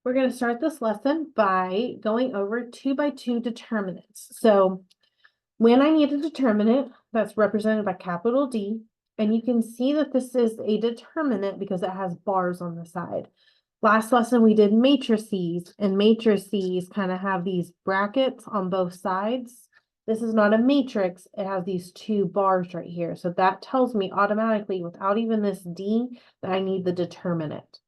We're going to start this lesson by going over 2 by 2 determinants. So when I need a determinant, that's represented by capital D, and you can see that this is a determinant because it has bars on the side. Last lesson we did matrices, and matrices kind of have these brackets on both sides. This is not a matrix, it has these 2 bars right here. So that tells me automatically, without even this D, that I need the determinant.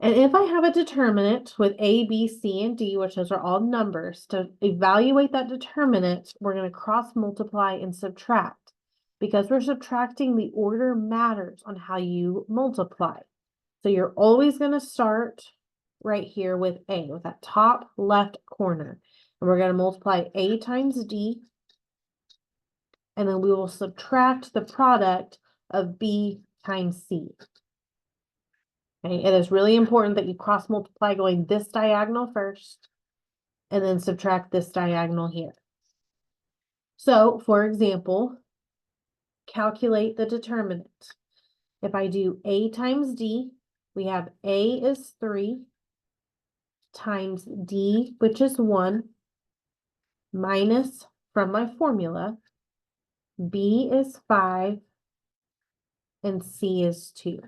And if I have a determinant with A, B, C, and D, which those are all numbers, to evaluate that determinant, we're going to cross multiply and subtract. Because we're subtracting, the order matters on how you multiply. So you're always going to start right here with A, with that top left corner. And we're going to multiply A times D. And then we will subtract the product of B times C. Okay, it is really important that you cross multiply going this diagonal first and then subtract this diagonal here. So, for example, calculate the determinant. If I do A times D, we have A is 3 times D, which is 1, minus from my formula, B is 5 and C is 2.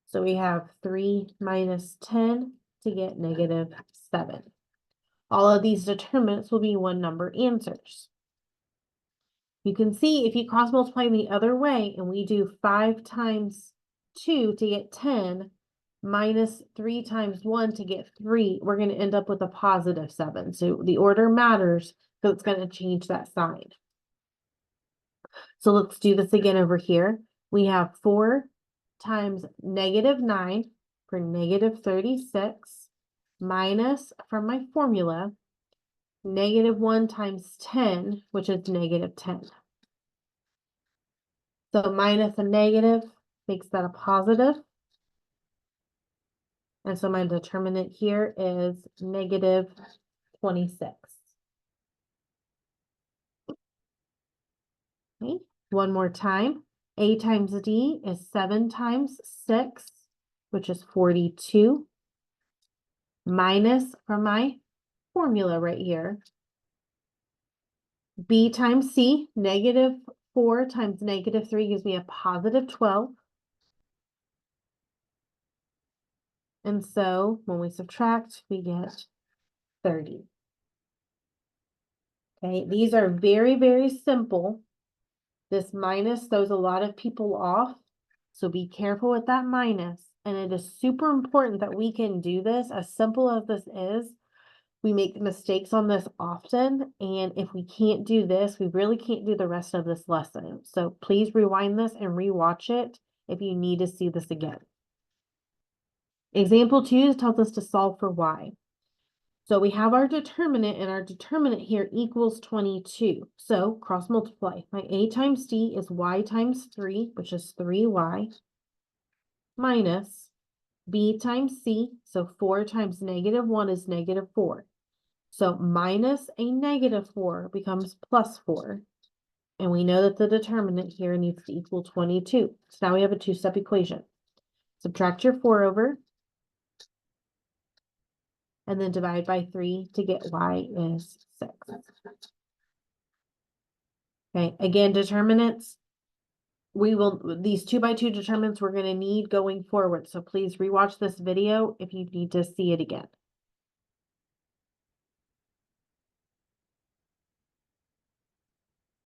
So we have 3 minus 10 to get -7. All of these determinants will be one number answers. You can see if you cross multiply the other way and we do 5 times 2 to get 10 minus 3 times 1 to get 3, we're going to end up with a +7. So the order matters because it's going to change that sign. So let's do this again over here. We have 4 times -9 for -36 minus from my formula -1 times 10, which is -10. So minus a negative makes that a positive. And so my determinant here is -26. Okay, one more time. A times D is 7 times 6, which is 42, minus from my formula right here. B times C, -4 times -3 gives me a +12. And so when we subtract, we get 30. Okay, these are very, very simple. This minus throws a lot of people off, so be careful with that minus. And it is super important that we can do this. As simple as this is, we make mistakes on this often, and if we can't do this, we really can't do the rest of this lesson. So please rewind this and rewatch it if you need to see this again. Example 2 tells us to solve for y. So we have our determinant, and our determinant here equals 22. So cross multiply. My A times D is y times 3, which is 3y, minus B times C. So 4 times -1 is -4. So minus a -4 becomes +4. And we know that the determinant here needs to equal 22. So now we have a 2-step equation. Subtract your 4 over, and then divide by 3 to get y is 6. Okay, again, determinants. These 2 by 2 determinants we're going to need going forward. So please rewatch this video if you need to see it again.